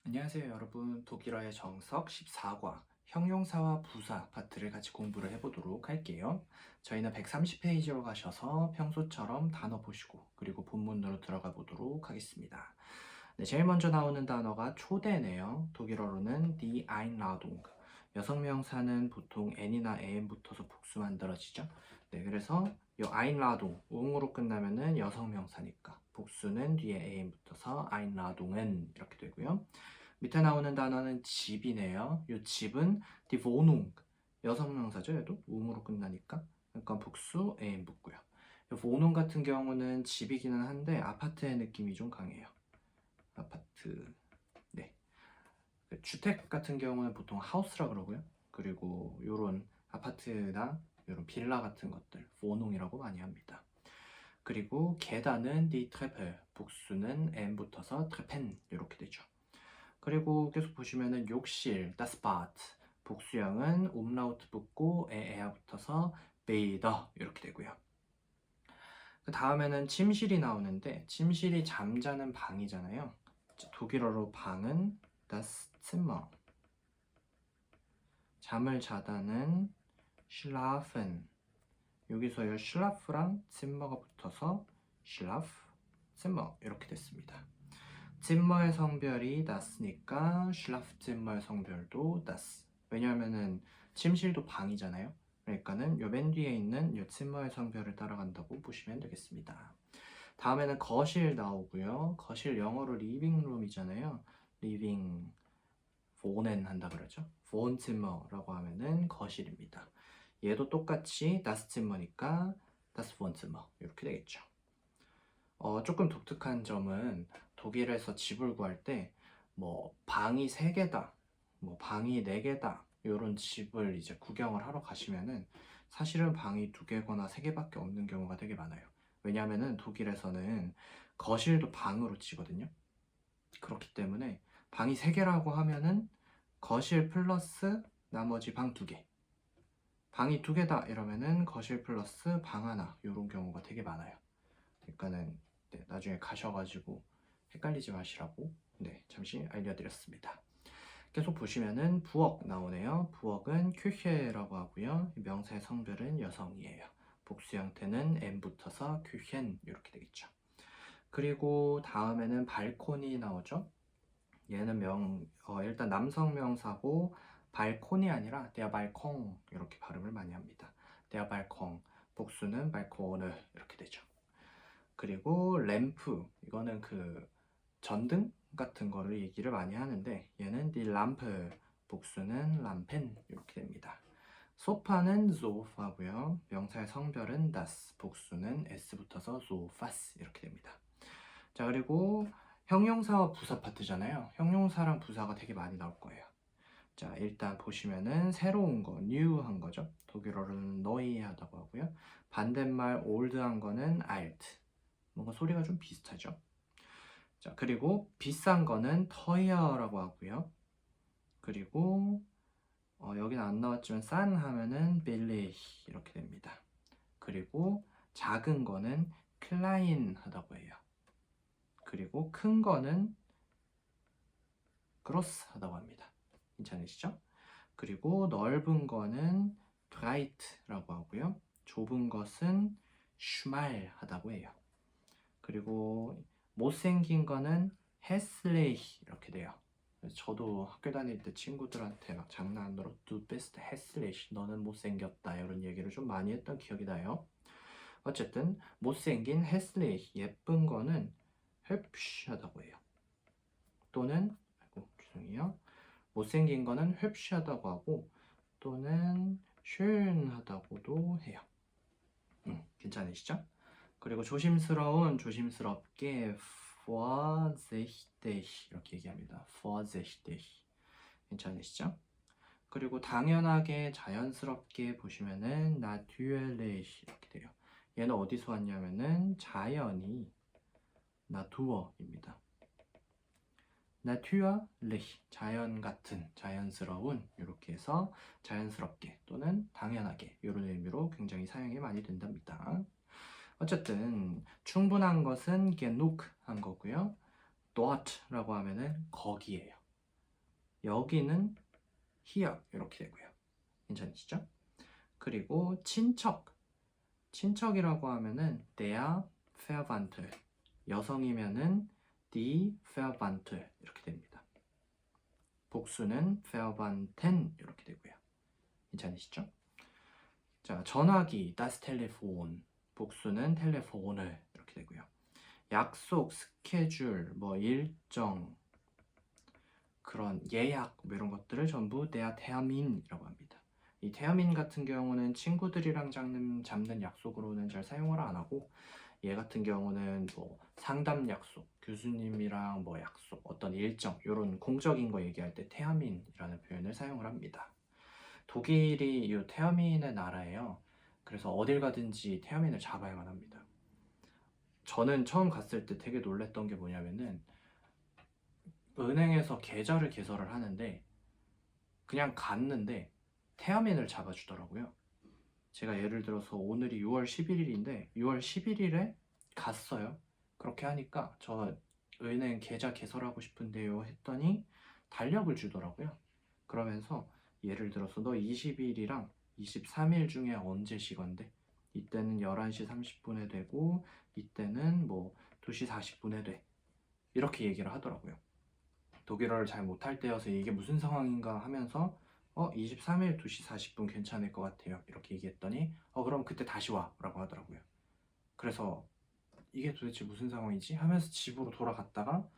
안녕하세요 여러분. 독일어의 정석 14과 형용사와 부사 파트를 같이 공부를 해보도록 할게요. 저희는 130페이지로 가셔서 평소처럼 단어 보시고 그리고 본문으로 들어가 보도록 하겠습니다. 네, 제일 먼저 나오는 단어가 초대네요. 독일어로는 die Einladung. 여성명사는 보통 n이나 am 붙어서 복수 만들어지죠. 네, 그래서 이 Einladung, ung으로 끝나면은 여성명사니까 복수는 뒤에 am 붙어서 Einladungen 이렇게 되고요. 밑에 나오는 단어는 집이네요. 이 집은 die Wohnung, 여성명사죠. 얘도 ung으로 끝나니까 그러니까 복수 am 붙고요. 이 Wohnung 같은 경우는 집이기는 한데 아파트의 느낌이 좀 강해요. 아파트. 네. 주택 같은 경우는 보통 하우스라 그러고요. 그리고 요런 아파트나 요런 빌라 같은 것들 wohnung이라고 많이 합니다. 그리고 계단은 die Treppe, 복수는 m 붙어서 treppen 이렇게 되죠. 그리고 계속 보시면은 욕실 das Bad, 복수형은 umlaut 붙고 에야 붙어서 bäder 이렇게 되고요. 그 다음에는 침실이 나오는데 침실이 잠자는 방이잖아요. 독일어로 방은 das Zimmer, 잠을 자다는 schlafen, 여기서 이 schlaf랑 Zimmer가 붙어서 schlaf, Zimmer 이렇게 됐습니다. Zimmer의 성별이 das니까 schlafzimmer의 성별도 das. 왜냐하면은 침실도 방이잖아요. 그러니까는 요 맨 뒤에 있는 요 Zimmer의 성별을 따라간다고 보시면 되겠습니다. 다음에는 거실 나오고요. 거실 영어로 living room이잖아요. living, wohnen 한다 그러죠. Wohnzimmer라고 하면은 거실입니다. 얘도 똑같이 das Zimmer니까 das Wohnzimmer 이렇게 되겠죠. 조금 독특한 점은 독일에서 집을 구할 때 뭐 방이 3개다, 뭐 방이 4개다 이런 집을 이제 구경을 하러 가시면은 사실은 방이 2개거나 3개밖에 없는 경우가 되게 많아요. 왜냐하면은 독일에서는 거실도 방으로 치거든요. 그렇기 때문에 방이 3개라고 하면은 거실 플러스 나머지 방 2개, 방이 2개다 이러면은 거실 플러스 방 하나 이런 경우가 되게 많아요. 그러니까는 네, 나중에 가셔가지고 헷갈리지 마시라고 잠시 알려드렸습니다. 계속 보시면은 부엌 나오네요. 부엌은 küche라고 하고요. 명사의 성별은 여성이에요. 복수 형태는 m 붙어서 küchen 이렇게 되겠죠. 그리고 다음에는 발코니 나오죠. 얘는 일단 남성 명사고 발코니 아니라 der Balkon 이렇게 발음을 많이 합니다. der Balkon, 복수는 balkone 이렇게 되죠. 그리고 램프, 이거는 그 전등 같은 거를 얘기를 많이 하는데 얘는 die Lampe, 복수는 lampen 이렇게 됩니다. 소파는 sofa고요. 명사의 성별은 das, 복수는 s 붙어서 sofas 이렇게 됩니다. 자, 그리고 형용사와 부사 파트잖아요. 형용사랑 부사가 되게 많이 나올 거예요. 자, 일단 보시면은 새로운 거, new한 거죠. 독일어로는 neu하다고 하고요. 반대말 old한 거는 alt. 뭔가 소리가 좀 비슷하죠. 자, 그리고 비싼 거는 teuer라고 하고요. 그리고 여기는 안 나왔지만 싼 하면은 billig 이렇게 됩니다. 그리고 작은 거는 klein 하다고 해요. 그리고 큰 거는 gross 하다고 합니다. 괜찮으시죠? 그리고 넓은 거는 breit라고 하고요. 좁은 것은 schmal 하다고 해요. 그리고 못생긴 거는 hässlich 이렇게 돼요. 저도 학교 다닐 때 친구들한테 막 장난으로 Du bist hässlich, 너는 못생겼다 이런 얘기를 좀 많이 했던 기억이 나요. 어쨌든 못생긴 hässlich, 예쁜 거는 hübsch 하다고 해요. 또는 죄송해요. 못생긴 거는 hübsch 하다고 하고 또는 schön 하다고도 해요. 괜찮으시죠? 그리고 조심스러운, 조심스럽게 vorsichtig 이렇게 얘기합니다. vorsichtig. 괜찮으시죠? 그리고 당연하게, 자연스럽게 보시면은 natürlich 이렇게 돼요. 얘는 어디서 왔냐면은 자연이 natur입니다. natürlich, 자연 같은, 자연스러운 이렇게 해서 자연스럽게 또는 당연하게 이런 의미로 굉장히 사용이 많이 된답니다. 어쨌든 충분한 것은 genug 한 거고요. dort라고 하면은 거기에요. 여기는 hier 이렇게 되고요. 괜찮으시죠? 그리고 친척이라고 하면은 der Verwandte, 여성이면은 die Verwandte 이렇게 됩니다. 복수는 Verwandten 이렇게 되고요. 괜찮으시죠? 자, 전화기 das Telefon, 복수는 Telefone 이렇게 되고요. 약속, 스케줄, 뭐 일정, 그런 예약 뭐 이런 것들을 전부 der Termin이라고 합니다. 이 테어민 같은 경우는 친구들이랑 잡는 약속으로는 잘 사용을 안 하고, 얘 같은 경우는 뭐 상담 약속, 교수님이랑 뭐 약속, 어떤 일정, 이런 공적인 거 얘기할 때 테어민이라는 표현을 사용을 합니다. 독일이 이 테어민의 나라예요. 그래서 어딜 가든지 테어민을 잡아야만 합니다. 저는 처음 갔을 때 되게 놀랬던 게 뭐냐면은, 은행에서 계좌를 개설을 하는데 그냥 갔는데 테어민을 잡아주더라고요. 제가 예를 들어서 오늘이 6월 11일인데 6월 11일에 갔어요. 그렇게 하니까 저 은행 계좌 개설하고 싶은데요 했더니 달력을 주더라고요. 그러면서 예를 들어서 너 20일이랑 23일 중에 언제 시간대? 이때는 11시 30분에 되고 이때는 뭐 2시 40분에 돼. 이렇게 얘기를 하더라고요. 독일어를 잘 못할 때여서 이게 무슨 상황인가 하면서 23일 2시 40분 괜찮을 것 같아요. 이렇게 얘기했더니 그럼 그때 다시 와 라고 하더라고요. 그래서 이게 도대체 무슨 상황이지? 하면서 집으로 돌아갔다가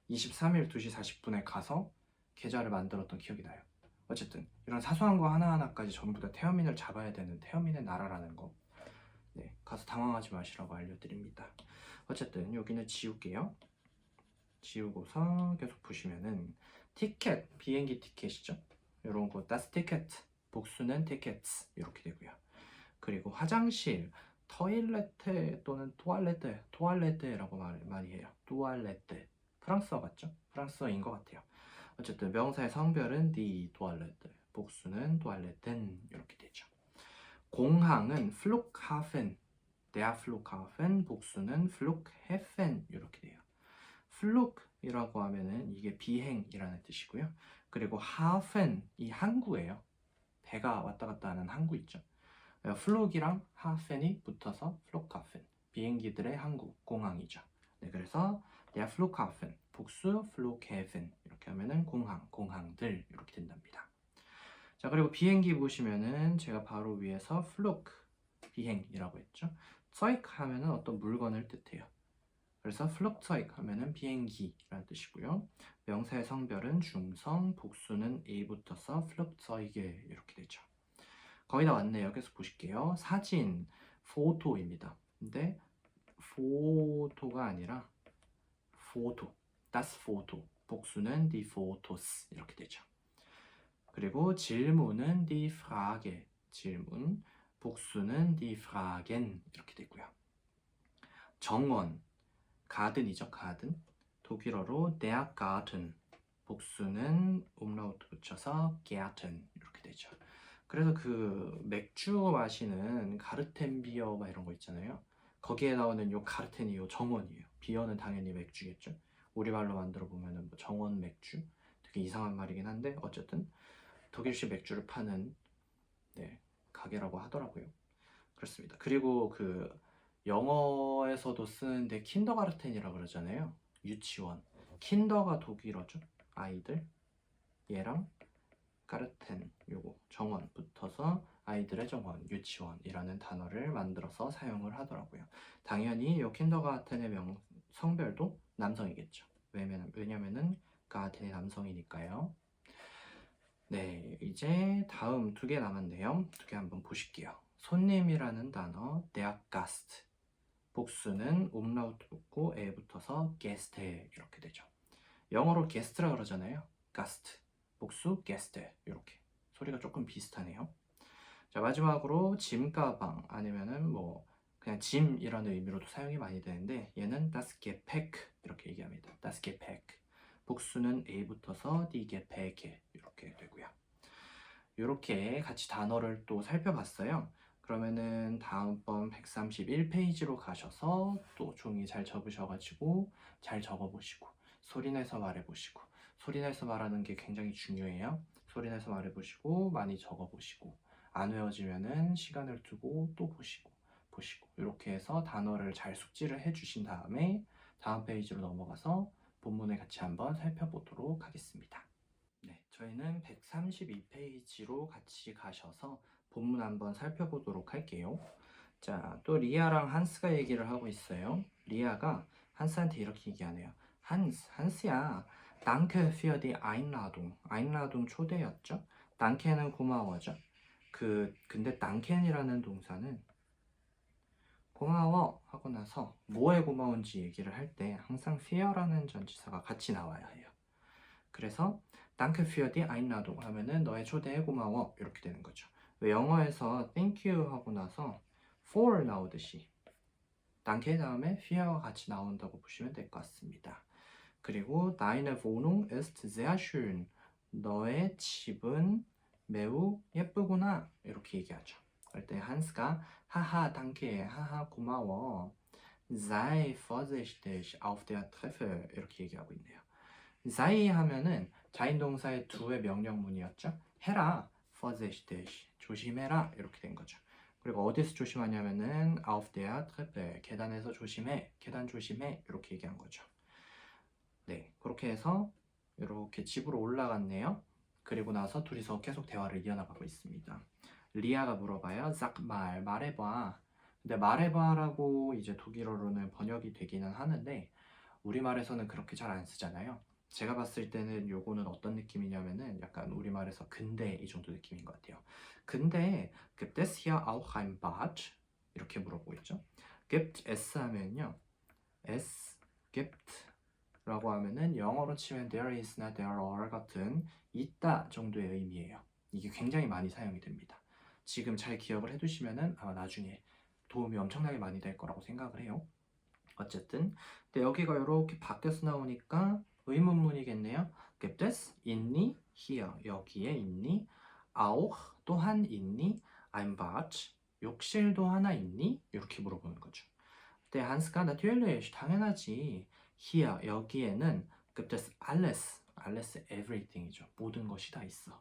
23일 2시 40분에 가서 계좌를 만들었던 기억이 나요. 어쨌든 이런 사소한 거 하나하나까지 전부 다 테어민을 잡아야 되는 테어민의 나라라는 거, 네, 가서 당황하지 마시라고 알려드립니다. 어쨌든 여기는 지울게요. 지우고서 계속 보시면은 티켓, 비행기 티켓이죠. 이런 거 das Ticket, 복수는 tickets 이렇게 되고요. 그리고 화장실, 터일레테 또는 토알레테라고 많이 해요. 토알레테, 프랑스어 같죠? 프랑스어인 것 같아요. 어쨌든 명사의 성별은 die Toilette, 복수는 toiletten 이렇게 되죠. 공항은 Flughafen, der Flughafen, 복수는 Flughäfen 이렇게 돼요. 플룩이라고 하면은 이게 비행이라는 뜻이고요. 그리고 하fen, 이 항구예요. 배가 왔다 갔다 하는 항구 있죠. 플룩이랑 하펜이 붙어서 플룩하펜, 비행기들의 항구, 공항이죠. 네, 그래서 der Flughafen, 복수 Flughäfen 이렇게 하면은 공항, 공항들 이렇게 된답니다. 자, 그리고 비행기 보시면은 제가 바로 위에서 플룩, 비행이라고 했죠. Zeug 하면은 어떤 물건을 뜻해요. 그래서 Flugzeug 하면은 비행기라는 뜻이고요. 명사의 성별은 중성, 복수는 a 붙어서 Flugzeuge 이렇게 되죠. 거의 다 왔네요. 계속 보실게요. 사진, 포토입니다. 근데 포토가 아니라 포토, das Foto, 복수는 die Fotos 이렇게 되죠. 그리고 질문은 die Frage, 질문, 복수는 die Fragen 이렇게 되고요. 정원, 가든이죠, 가든. 독일어로 der Garten, 복수는 umlaut 붙여서 Gärten 이렇게 되죠. 그래서 그 맥주 마시는 가르텐비어 막 이런 거 있잖아요. 거기에 나오는 요 가르텐이 요 정원이에요. 비어는 당연히 맥주겠죠. 우리말로 만들어 보면은 뭐 정원 맥주, 되게 이상한 말이긴 한데 어쨌든 독일식 맥주를 파는, 네, 가게라고 하더라고요. 그렇습니다. 그리고 그 영어에서도 쓰는데 킨더가르텐이라고 그러잖아요. 유치원. 킨더가 독일어죠. 아이들. 얘랑 가르텐, 요거 정원 붙어서 아이들의 정원, 유치원이라는 단어를 만들어서 사용을 하더라고요. 당연히 요 킨더가르텐의 성별도 남성이겠죠. 왜냐면은 가르텐이 남성이니까요. 네, 이제 다음 2개 남았네요. 2개 한번 보실게요. 손님이라는 단어, der Gast. 복수는 umlaut 붙고 에 붙어서 Gäste 이렇게 되죠. 영어로 게스트라 그러잖아요. Gast. 복수 Gäste 이렇게. 소리가 조금 비슷하네요. 자, 마지막으로 짐 가방 아니면은 뭐 그냥 짐이라는 의미로도 사용이 많이 되는데 얘는 das Gepäck 이렇게 얘기합니다. das Gepäck. 복수는 a 붙어서 die Gepäcke 이렇게 되고요. 이렇게 같이 단어를 또 살펴봤어요. 그러면은 다음번 131페이지로 가셔서 또 종이 잘 접으셔가지고 잘 적어보시고 소리내서 말해보시고 소리내서 말하는 게 굉장히 중요해요. 소리내서 말해보시고 많이 적어보시고 안 외워지면은 시간을 두고 또 보시고 이렇게 해서 단어를 잘 숙지를 해주신 다음에 다음 페이지로 넘어가서 본문을 같이 한번 살펴보도록 하겠습니다. 네, 저희는 132페이지로 같이 가셔서 본문 한번 살펴보도록 할게요. 자, 또 리아랑 한스가 얘기를 하고 있어요. 리아가 한스한테 이렇게 얘기하네요. 한스야, danke für die Einladung. Einladung 초대였죠. danke는 고마워죠. 근데 danken이라는 동사는 고마워 하고 나서 뭐에 고마운지 얘기를 할 때 항상 für라는 전치사가 같이 나와야 해요. 그래서 danke für die Einladung 하면은 너의 초대에 고마워 이렇게 되는 거죠. 왜 영어에서 thank you 하고 나서 for 나오듯이 danke 다음에 für가 같이 나온다고 보시면 될 것 같습니다. 그리고 deine Wohnung ist sehr schön. 너의 집은 매우 예쁘구나 이렇게 얘기하죠. 그럴 때 한스가 하하 danke 하하 고마워 sei vorsichtig auf der Treppe 이렇게 얘기하고 있네요. sei 하면은 자인동사의 do의 명령문이었죠. 해라 vorsichtig 조심해라 이렇게 된 거죠. 그리고 어디서 조심하냐면은 auf der Treppe 계단에서 조심해 계단 조심해 이렇게 얘기한 거죠. 네, 그렇게 해서 이렇게 집으로 올라갔네요. 그리고 나서 둘이서 계속 대화를 이어나가고 있습니다. 리아가 물어봐요. sag mal, 말해봐. 근데 말해봐라고 이제 독일어로는 번역이 되기는 하는데 우리말에서는 그렇게 잘 안 쓰잖아요. 제가 봤을 때는 요거는 어떤 느낌이냐면은 약간 우리말에서 근데 이 정도 느낌인 것 같아요. 근데 gibt es hier auch ein Bad? 이렇게 물어보고 있죠. gibt es 하면요. es gibt 라고 하면은 영어로 치면 there is나 there are 같은 있다 정도의 의미예요. 이게 굉장히 많이 사용이 됩니다. 지금 잘 기억을 해두시면은 아마 나중에 도움이 엄청나게 많이 될 거라고 생각을 해요. 어쨌든 근데 여기가 이렇게 바뀌어서 나오니까 의문문이겠네요. gibt es 있니? here 여기에 있니? auch 또한 있니? ein Bad 욕실도 하나 있니? 이렇게 물어보는 거죠. 근데 한스가 natürlich 당연하지. here 여기에는 gibt es alles everything이죠. 모든 것이 다 있어.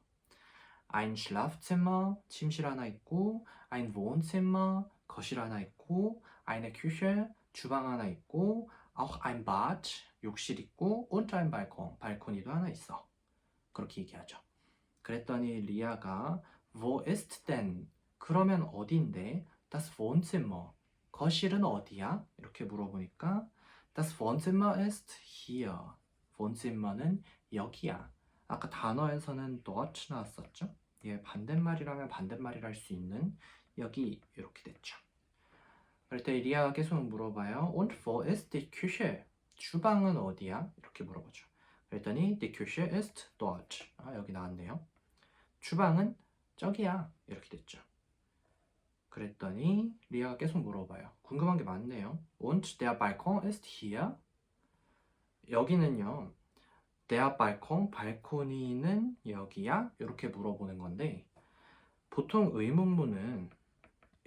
ein Schlafzimmer 침실 하나 있고 ein Wohnzimmer 거실 하나 있고 eine Küche 주방 하나 있고 auch ein Bad 욕실 있고 und ein Balkon 발코니도 하나 있어. 그렇게 얘기하죠. 그랬더니 리아가 wo ist denn 그러면 어딘데 das Wohnzimmer 거실은 어디야? 이렇게 물어보니까 das Wohnzimmer ist hier Wohnzimmer는 여기야. 아까 단어에서는 dort 나왔었죠? 예, 반대말이라면 반대말이라 할 수 있는 여기 이렇게 됐죠. 그럴 때 리아가 계속 물어봐요. Und wo ist die Küche? 주방은 어디야? 이렇게 물어보죠. 그랬더니 die Küche ist dort. 여기 나왔네요. 주방은 저기야. 이렇게 됐죠. 그랬더니 리아가 계속 물어봐요. 궁금한 게 많네요. Und der Balkon ist hier? 여기는요. der Balkon, 발코니는 여기야? 이렇게 물어보는 건데 보통 의문문은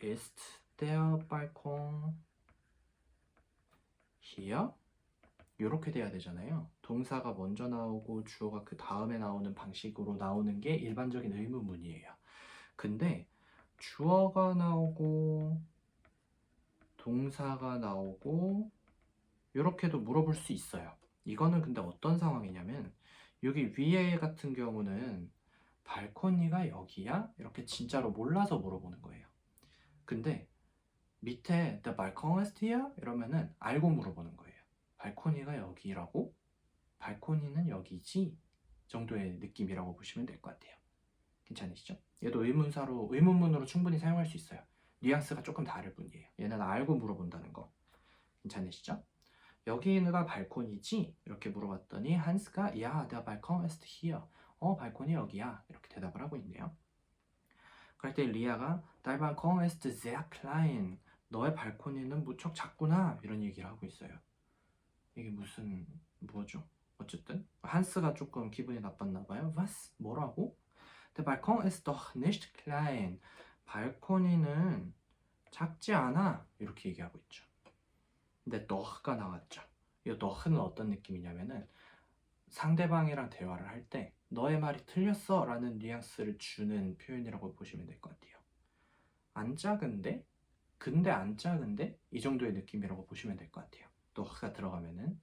ist der Balkon here? 이렇게 돼야 되잖아요. 동사가 먼저 나오고 주어가 그 다음에 나오는 방식으로 나오는 게 일반적인 의문문이에요. 근데 주어가 나오고 동사가 나오고 이렇게도 물어볼 수 있어요. 이거는 근데 어떤 상황이냐면 여기 위에 같은 경우는 발코니가 여기야? 이렇게 진짜로 몰라서 물어보는 거예요. 근데 밑에 the balcony is here? 이러면은 알고 물어보는 거예요. 발코니가 여기라고? 발코니는 여기지? 정도의 느낌이라고 보시면 될 것 같아요. 괜찮으시죠? 얘도 의문문으로 충분히 사용할 수 있어요. 뉘앙스가 조금 다를 뿐이에요. 얘는 알고 물어본다는 거. 괜찮으시죠? 여기가 발코니지? 이렇게 물어봤더니 한스가 야, der Balkon ist hier. 발코니 여기야. 이렇게 대답을 하고 있네요. 그럴 때 리아가 dein Balkon ist sehr klein. 너의 발코니는 무척 작구나. 이런 얘기를 하고 있어요. 이게 뭐죠? 어쨌든 한스가 조금 기분이 나빴나 봐요. Was? 뭐라고? Der Balkon ist doch nicht klein. 발코니는 작지 않아. 이렇게 얘기하고 있죠. 근데 doch가 나왔죠. 이 doch는 어떤 느낌이냐면은 상대방이랑 대화를 할 때 너의 말이 틀렸어 라는 뉘앙스를 주는 표현이라고 보시면 될 것 같아요. 안 작은데? 근데 안 작은데? 이 정도의 느낌이라고 보시면 될 것 같아요. 더가 들어가면은.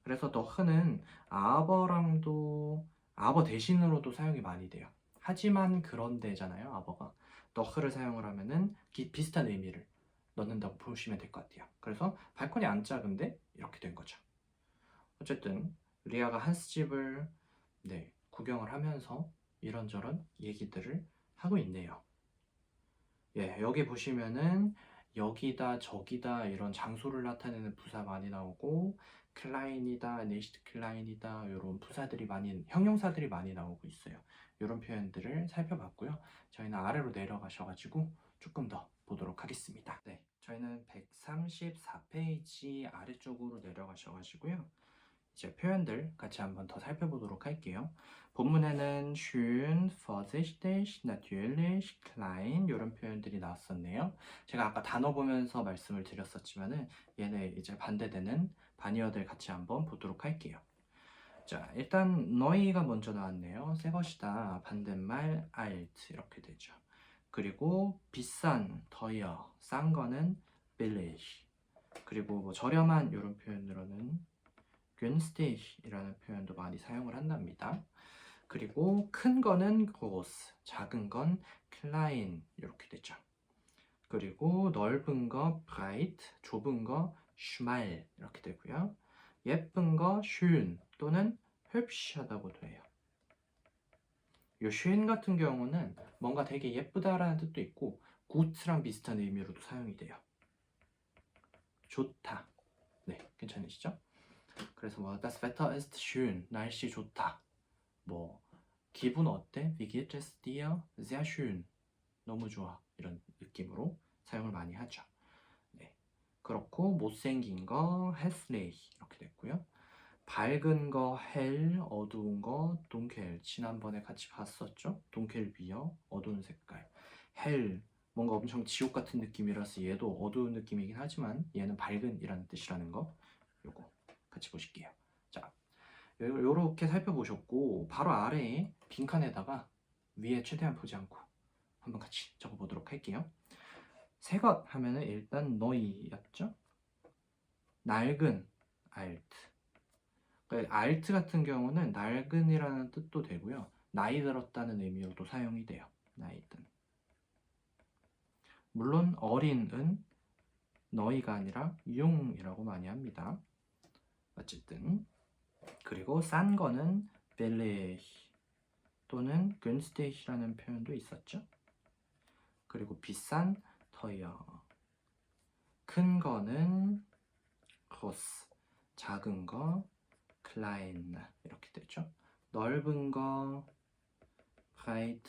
그래서 더는 아버랑도 아버 대신으로도 사용이 많이 돼요. 하지만 그런데잖아요, 아버가. 더를 사용을 하면은 비슷한 의미를 넣는다고 보시면 될 것 같아요. 그래서 발코니 안 작은데 이렇게 된 거죠. 어쨌든 리아가 한스 집을 구경을 하면서 이런저런 얘기들을 하고 있네요. 예, 여기 보시면은 여기다 저기다 이런 장소를 나타내는 부사 많이 나오고 클라인이다, 네시트 클라인이다 이런 부사들이 많이 형용사들이 많이 나오고 있어요. 이런 표현들을 살펴봤고요. 저희는 아래로 내려가셔가지고 조금 더 보도록 하겠습니다. 네, 저희는 134페이지 아래쪽으로 내려가셔가지고요. 이제 표현들 같이 한번 더 살펴보도록 할게요. 본문에는 schön, vorsichtig, natürlich, klein 이런 표현들이 나왔었네요. 제가 아까 단어 보면서 말씀을 드렸었지만은 얘네 이제 반대되는 반의어들 같이 한번 보도록 할게요. 자, 일단 neu가 먼저 나왔네요. 새 것이다. 반대말 alt 이렇게 되죠. 그리고 비싼, teuer, 싼 거는 billig. 그리고 뭐 저렴한 이런 표현으로는 günstig이라는 표현도 많이 사용을 한답니다. 그리고 큰 거는 groß, 작은 건 klein 이렇게 되죠. 그리고 넓은 거 breit, 좁은 거 schmal 이렇게 되고요. 예쁜 거 schön 또는 hübsch 하다고도 해요. 이 schön 같은 경우는 뭔가 되게 예쁘다라는 뜻도 있고 gut랑 비슷한 의미로도 사용이 돼요. 좋다. 네, 괜찮으시죠? 그래서 뭐 Das Wetter ist schön, 날씨 좋다. 뭐 기분 어때? Wie geht es dir? Sehr schön, 너무 좋아. 이런 느낌으로 사용을 많이 하죠. 네, 그렇고 못생긴 거 hässlich 이렇게 됐고요. 밝은 거 hell, 어두운 거 dunkel. 지난번에 같이 봤었죠? dunkel 비어, 어두운 색깔. hell, 뭔가 엄청 지옥 같은 느낌이라서 얘도 어두운 느낌이긴 하지만 얘는 밝은 이라는 뜻이라는 거 요거 같이 보실게요. 자, 요렇게 살펴보셨고 바로 아래에 빈칸에다가 위에 최대한 보지 않고 한번 같이 적어보도록 할게요. 새 것 하면은 일단 너희였죠? 낡은 alt. 그러니까 alt 같은 경우는 낡은이라는 뜻도 되고요. 나이 들었다는 의미로도 사용이 돼요. 나이 든. 물론 어린은 너희가 아니라 융이라고 많이 합니다. 어쨌든 그리고 싼 거는 billig 또는 günstig이라는 표현도 있었죠. 그리고 비싼 teuer, 큰 거는 groß, 작은 거 klein 이렇게 되죠. 넓은 거 breit,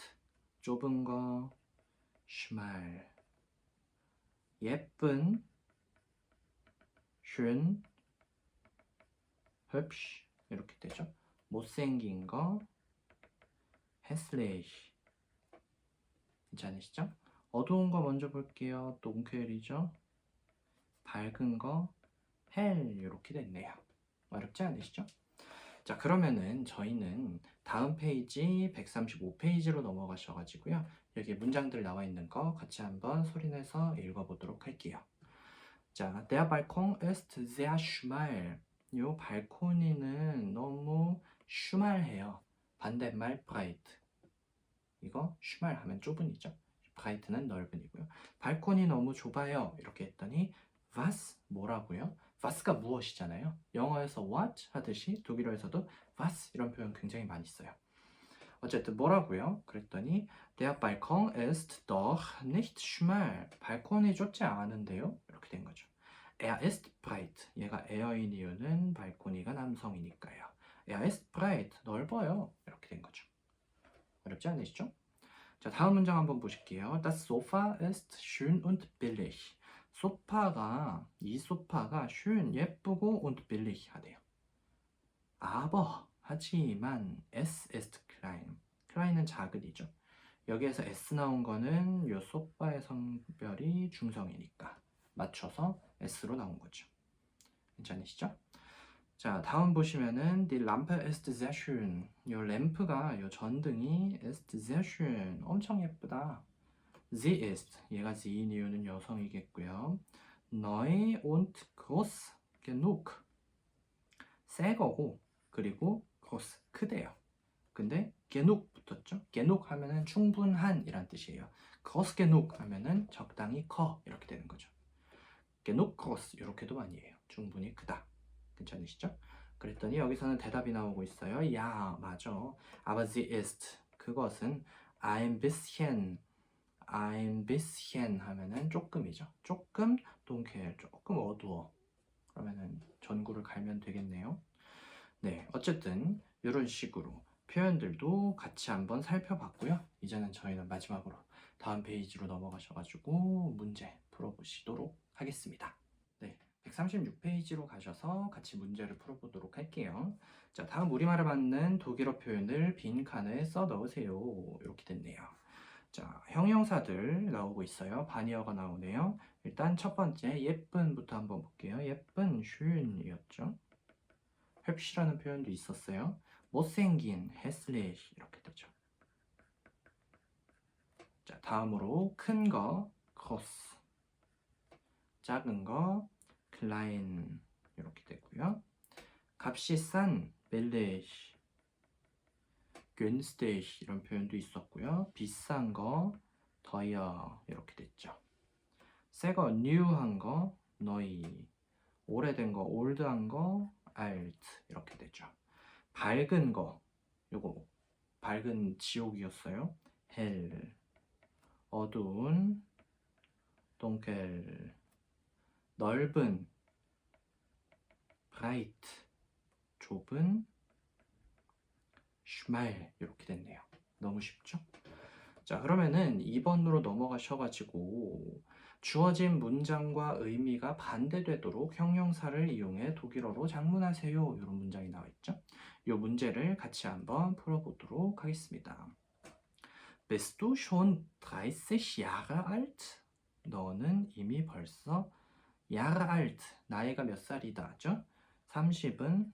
좁은 거 schmal, 예쁜 schön, hübsch 이렇게 되죠. 못생긴 거 hässlich. 괜찮으시죠? 어두운 거 먼저 볼게요. dunkel이죠. 밝은 거 hell 이렇게 됐네요. 어렵지 않으시죠? 자, 그러면은 저희는 다음 페이지 135페이지로 넘어가셔가지고요. 여기 문장들 나와 있는 거 같이 한번 소리내서 읽어보도록 할게요. 자, der Balkon ist sehr schmal. 요 발코니는 너무 schmal해요. 반대말 breit. 이거 schmal 하면 좁은이죠. breit는 넓은이고요. 발코니 너무 좁아요. 이렇게 했더니 was 뭐라고요? was가 무엇이잖아요. 영어에서 what 하듯이 독일어에서도 was 이런 표현 굉장히 많이 써요. 어쨌든 뭐라고요? 그랬더니 der Balkon ist doch nicht schmal. 발코니 좁지 않은데요? 이렇게 된 거죠. Er ist breit. 얘가 에어인 이유는 발코니가 남성이니까요. Er ist breit. 넓어요. 이렇게 된 거죠. 어렵지 않으시죠? 자, 다음 문장 한번 보실게요. Das Sofa ist schön und billig. 이 소파가 schön, 예쁘고 und billig 하대요. Aber, 하지만 es ist klein. klein은 작은이죠. 여기에서 s 나온 거는 요 소파의 성별이 중성이니까 맞춰서 s로 나온 거죠. 괜찮으시죠? 자, 다음 보시면은 Die Lampe ist sehr schön. 요 램프가 요 전등이 ist sehr schön. 엄청 예쁘다. Sie ist 얘가 sie인 이유는 여성이겠고요. Neu und groß genug. 새 거고 그리고 groß 크대요. 근데 genug 붙었죠? genug 하면은 충분한 이란 뜻이에요. groß genug 하면은 적당히 커 이렇게 되는 거죠. genug groß 이렇게도 많이 해요. 충분히 크다. 괜찮으시죠? 그랬더니 여기서는 대답이 나오고 있어요. 야, 맞아. Aber sie ist 그것은 ein bisschen 하면은 조금이죠. 조금 dunkel, 조금 어두워. 그러면은 전구를 갈면 되겠네요. 네, 어쨌든 이런 식으로 표현들도 같이 한번 살펴봤고요. 이제는 저희는 마지막으로 다음 페이지로 넘어가셔가지고 문제 풀어보시도록 하겠습니다. 네, 136페이지로 가셔서 같이 문제를 풀어보도록 할게요. 자, 다음 우리말을 받는 독일어 표현을 빈 칸에 써 넣으세요. 이렇게 됐네요. 자, 형용사들 나오고 있어요. 반이어가 나오네요. 일단 첫 번째 예쁜부터 한번 볼게요. 예쁜 schön이었죠. hübsch라는 표현도 있었어요. 못생긴 hässlich 이렇게 되죠. 자, 다음으로 큰 거 groß, 작은 거 klein 이렇게 되고요. 값이 싼 billig, günstig 이런 표현도 있었고요. 비싼 거 teuer 이렇게 됐죠. 새 거 new한 거 neu, 오래된 거 올드한 거 alt 이렇게 되죠. 밝은 거 요거 밝은 지옥이었어요. hell, 어두운 dunkel, 넓은 breit, 좁은 schmal 이렇게 됐네요. 너무 쉽죠? 자, 그러면은 2번으로 넘어가셔가지고 주어진 문장과 의미가 반대되도록 형용사를 이용해 독일어로 작문하세요. 이런 문장이 나와 있죠. 이 문제를 같이 한번 풀어보도록 하겠습니다. Bist du schon 30 Jahre alt? 너는 이미 벌써 Jahre alt, 나이가 몇 살이다 하죠? 30은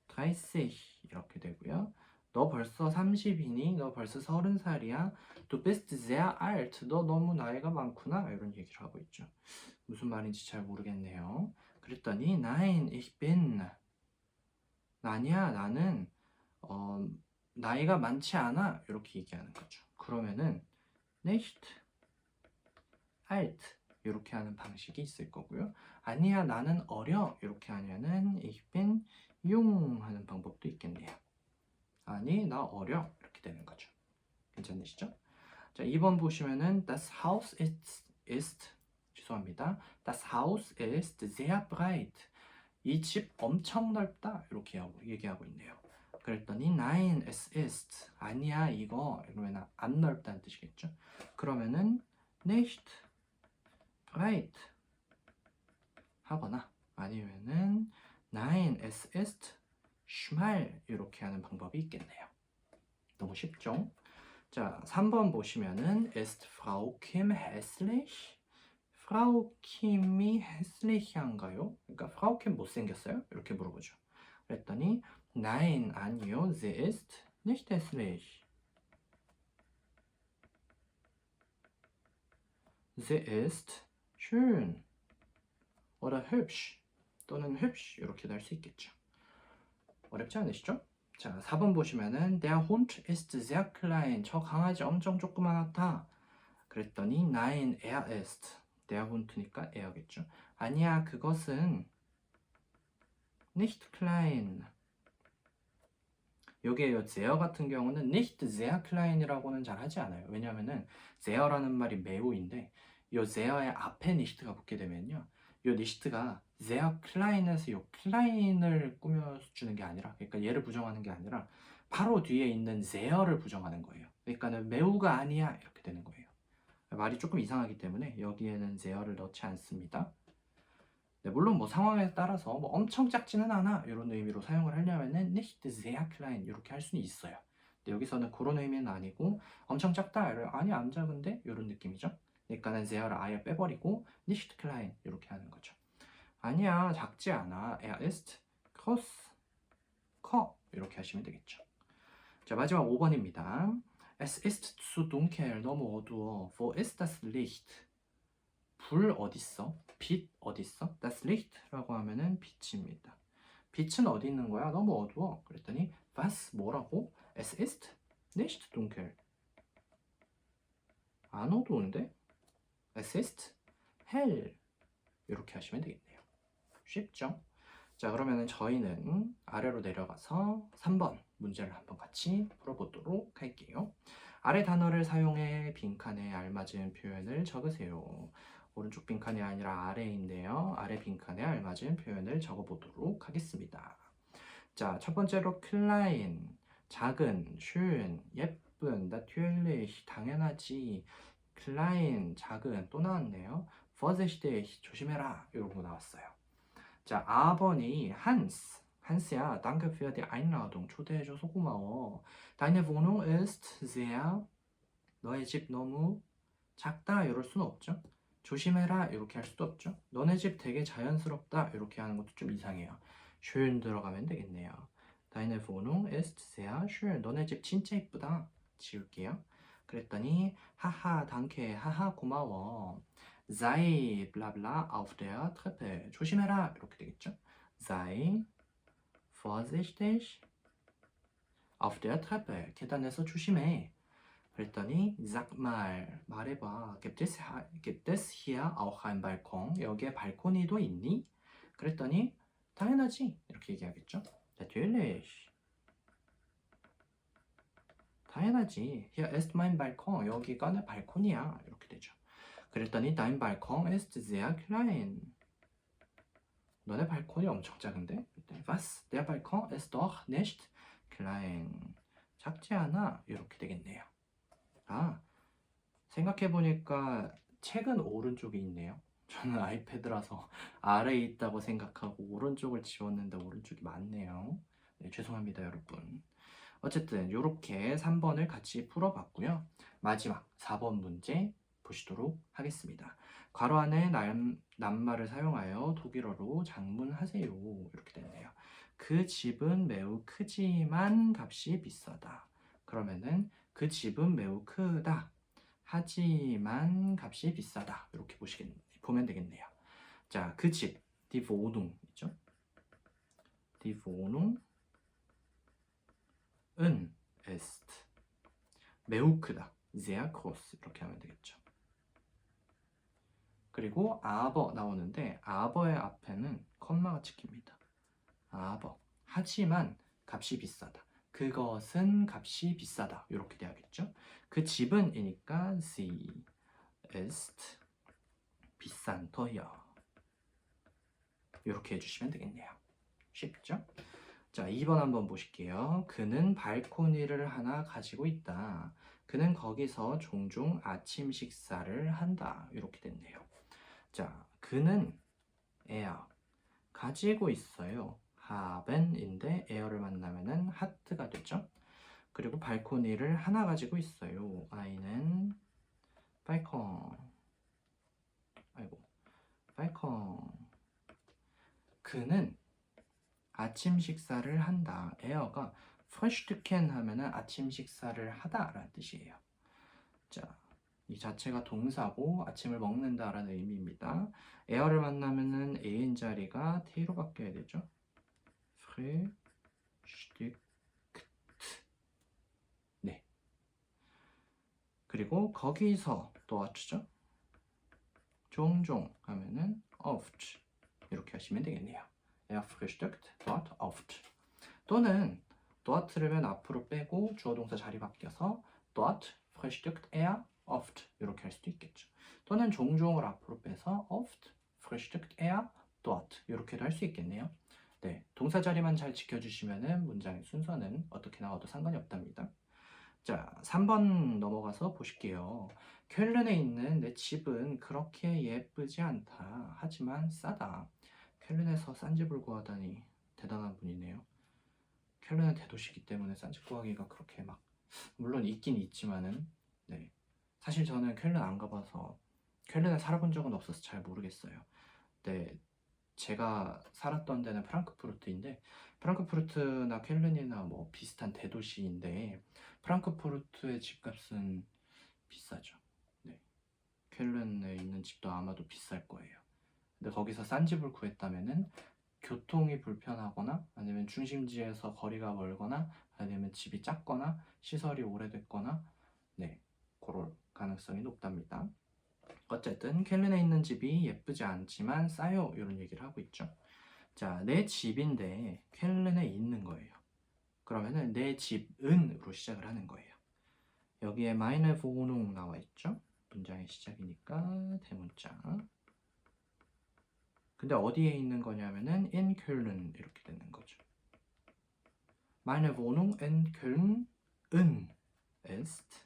30 이렇게 되고요. 너 벌써 30이니? 너 벌써 30살이야? Du bist sehr alt. 너 너무 나이가 많구나. 이런 얘기를 하고 있죠. 무슨 말인지 잘 모르겠네요. 그랬더니 Nein, ich bin. 아니야, 나는 나이가 많지 않아. 이렇게 얘기하는 거죠. 그러면은 nicht alt 이렇게 하는 방식이 있을 거고요. 아니야, 나는 어려. 이렇게 하냐는 ich bin jung 하는 방법도 있겠네요. 아니, 나 어려. 이렇게 되는 거죠. 괜찮으시죠? 자, 2번 보시면은 Das Haus ist 죄송합니다. Das Haus ist sehr breit. 이 집 엄청 넓다. 이렇게 얘기하고 있네요. 그랬더니 Nein, es ist. 아니야, 이거. 이러면 안 넓다는 뜻이겠죠? 그러면은 nicht breit 하거나 아니면은 Nein, es ist schmal 이렇게 하는 방법이 있겠네요. 너무 쉽죠? 자, 3번 보시면은 Ist Frau Kim hässlich? Frau Kim이 hässlich한가요? 그러니까 Frau Kim 못생겼어요? 이렇게 물어보죠. 그랬더니 Nein, 아니요, sie ist nicht hässlich. Sie ist schön oder hübsch 또는 hübsch 이렇게도 할 수 있겠죠. 어렵지 않으시죠? 자, 4번 보시면은 Der Hund ist sehr klein. 저 강아지 엄청 조그맣다. 그랬더니 Nein, er ist. Der Hund니까 er겠죠. 아니야, 그것은 nicht klein. 여기에 요 sehr 같은 경우는 nicht sehr klein이라고는 잘 하지 않아요. 왜냐면은 sehr라는 말이 매우인데 요 sehr의 앞에 nicht가 붙게 되면요. 요 nicht가 sehr klein에서 요 klein을 꾸며주는 게 아니라, 그러니까 얘를 부정하는 게 아니라 바로 뒤에 있는 sehr를 부정하는 거예요. 그러니까는 매우가 아니야 이렇게 되는 거예요. 말이 조금 이상하기 때문에 여기에는 sehr를 넣지 않습니다. 네, 물론 뭐 상황에 따라서 뭐 엄청 작지는 않아 이런 의미로 사용을 하려면은 nicht sehr klein 이렇게 할 수는 있어요. 근데 여기서는 그런 의미는 아니고 엄청 작다 아니 안 작은데 이런 느낌이죠. 그러니까는 sehr를 아예 빼버리고 nicht klein 이렇게 하는 거죠. 아니야, 작지 않아. Er ist groß, 커 이렇게 하시면 되겠죠. 자, 마지막 5번입니다. Es ist zu dunkel, 너무 어두워. Wo ist das Licht? 불 어딨어? 빛 어딨어? Das Licht라고 하면은 빛입니다. 빛은 어디 있는 거야? 너무 어두워. 그랬더니 was 뭐라고? Es ist nicht dunkel. 안 어두운데? Es ist hell. 이렇게 하시면 되겠네요. 쉽죠? 자, 그러면은 저희는 아래로 내려가서 3번 문제를 한번 같이 풀어보도록 할게요. 아래 단어를 사용해 빈칸에 알맞은 표현을 적으세요. 오른쪽 빈칸이 아니라 아래인데요. 아래 빈칸에 알맞은 표현을 적어보도록 하겠습니다. 자, 첫 번째로 klein, 작은, schön, 예쁜, natürlich, 당연하지, klein, 작은, 또 나왔네요. vorsichtig, 조심해라, 이런 거 나왔어요. 자, 4번이 Hans. 한스야, danke für die Einladung. 초대해줘서 고마워. Deine Wohnung ist sehr. 너의 집 너무 작다. 이럴 수는 없죠. 조심해라. 이렇게 할 수도 없죠. 너네 집 되게 자연스럽다. 이렇게 하는 것도 좀 이상해요. schön 들어가면 되겠네요. Deine Wohnung ist sehr schön. 너네 집 진짜 이쁘다. 지울게요. 그랬더니 하하, danke. 하하, 고마워. sei blabla auf der Treppe. 조심해라. 이렇게 되겠죠. sei vorsichtig auf der Treppe. 계단에서 조심해. 그랬더니 sag mal, 말해봐. gibt es hier auch ein Balkon? 여기에 발코니도 있니? 그랬더니 당연하지. 이렇게 얘기하겠죠. natürlich. 당연하지. Hier ist mein Balkon. 여기가 내 발코니야. 이렇게 되죠. 그랬더니 dein Balkon ist sehr klein. 너네 발코니 엄청 작은데? Was? Der Balkon ist doch nicht klein. 작지 않아? 이렇게 되겠네요. 아, 생각해보니까 책은 오른쪽에 있네요. 저는 아이패드라서 아래에 있다고 생각하고 오른쪽을 지웠는데 오른쪽이 맞네요. 네, 죄송합니다, 여러분. 어쨌든 이렇게 3번을 같이 풀어봤고요. 마지막 4번 문제 보시도록 하겠습니다. 괄호 안에 낱말을 사용하여 독일어로 장문하세요. 이렇게 됐네요. 그 집은 매우 크지만 값이 비싸다. 그러면은 그 집은 매우 크다. 하지만 값이 비싸다. 이렇게 보면 되겠네요. 자, 그 집, die Wohnung 있죠? Die Wohnung 은 ist 매우 크다. sehr groß 이렇게 하면 되겠죠. 그리고 aber 나오는데 aber의 앞에는 컴마가 찍힙니다. aber 하지만 값이 비싸다. 그것은 값이 비싸다. 이렇게 돼야겠죠. 그 집은 이니까 sie ist 비싼 teuer. 이렇게 해주시면 되겠네요. 쉽죠? 자, 2번 한번 보실게요. 그는 발코니를 하나 가지고 있다. 그는 거기서 종종 아침 식사를 한다. 이렇게 됐네요. 자, 그는 er 가지고 있어요. haben인데 e어를 만나면은 하트가 되죠. 그리고 발코니를 하나 가지고 있어요. einen Balkon. 발콘. 그는 아침 식사를 한다. 에어가 frühstücken 하면은 아침 식사를 하다라는 뜻이에요. 자, 이 자체가 동사고 아침을 먹는다라는 의미입니다. 에어를 만나면은 a인 자리가 t로 바뀌어야 되죠. frühstückt. 네. 그리고 거기서 dort죠. 종종 하면은 oft 이렇게 하시면 되겠네요. Er frühstückt dort oft. 또는 dort를 맨 앞으로 빼고 주어 동사 자리 바뀌어서 dort frühstückt er oft 이렇게 할 수도 있겠죠. 또는 종종을 앞으로 빼서 oft frühstückt er dort 이렇게도 할 수 있겠네요. 네, 동사 자리만 잘 지켜주시면은 문장의 순서는 어떻게 나와도 상관이 없답니다. 자, 3번 넘어가서 보실게요. 쾰른에 있는 내 집은 그렇게 예쁘지 않다. 하지만 싸다. 쾰른에서 싼 집을 구하다니 대단한 분이네요. 쾰른은 대도시이기 때문에 싼 집 구하기가 그렇게 막 물론 있긴 있지만은 네, 사실 저는 쾰른 안 가봐서 쾰른에 살아본 적은 없어서 잘 모르겠어요. 네, 제가 살았던 데는 프랑크푸르트인데 프랑크푸르트나 쾰른이나 뭐 비슷한 대도시인데 프랑크푸르트의 집값은 비싸죠. 네. 쾰른에 있는 집도 아마도 비쌀 거예요. 근데 거기서 싼 집을 구했다면은 교통이 불편하거나 아니면 중심지에서 거리가 멀거나 아니면 집이 작거나 시설이 오래됐거나 네, 그럴 가능성이 높답니다. 어쨌든 쾰른에 있는 집이 예쁘지 않지만 싸요 이런 얘기를 하고 있죠. 자, 내 집인데 쾰른에 있는 거예요. 그러면은 내 집은으로 시작을 하는 거예요. 여기에 meine Wohnung 나와 있죠. 문장의 시작이니까 대문자. 근데 어디에 있는 거냐면은 in Köln 이렇게 되는 거죠. Meine Wohnung in Köln ist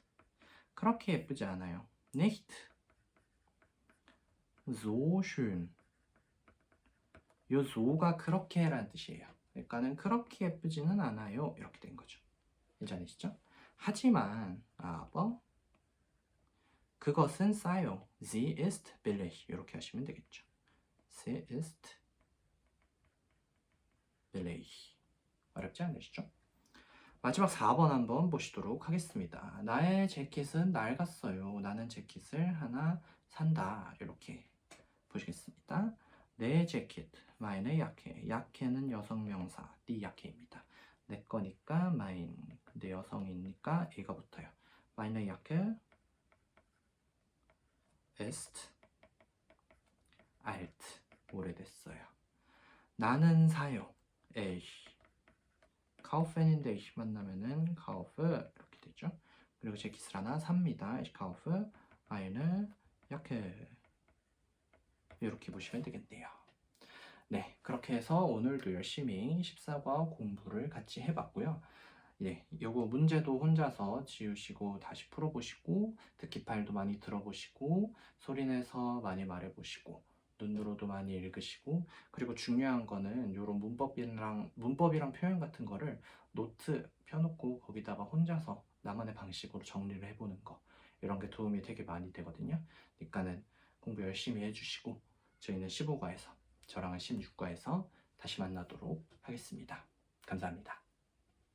그렇게 예쁘지 않아요. Nicht so schön. 요 so가 그렇게라는 뜻이에요. 그러니까는 그렇게 예쁘지는 않아요. 이렇게 된 거죠. 괜찮으시죠? 하지만 aber 그것은 싸요. Sie ist billig. 이렇게 하시면 되겠죠. Sie ist billig. 어렵지 않으시죠? 마지막 4번 한번 보시도록 하겠습니다. 나의 재킷은 낡았어요. 나는 재킷을 하나 산다. 이렇게 보시겠습니다. 내 재킷, meine Jacke. Jacke는 여성명사, die Jacke입니다. 내 거니까 mine. 근데 여성이니까 A가 붙어요. meine Jacke ist alt. 오래됐어요. 나는 사요. ich. 카우펜인데 ich 만나면은 카우프 이렇게 되죠. 그리고 재킷을 하나 삽니다. ich kaufe eine Jacke. 이렇게 보시면 되겠네요. 네, 그렇게 해서 오늘도 열심히 14과 공부를 같이 해봤고요. 예, 요거 문제도 혼자서 지우시고 다시 풀어보시고 듣기 파일도 많이 들어보시고 소리내서 많이 말해보시고 눈으로도 많이 읽으시고 그리고 중요한 거는 요런 문법이랑 표현 같은 거를 노트 펴놓고 거기다가 혼자서 나만의 방식으로 정리를 해보는 거 이런 게 도움이 되게 많이 되거든요. 그러니까는 공부 열심히 해주시고 저희는 15과에서 저랑은 16과에서 다시 만나도록 하겠습니다. 감사합니다.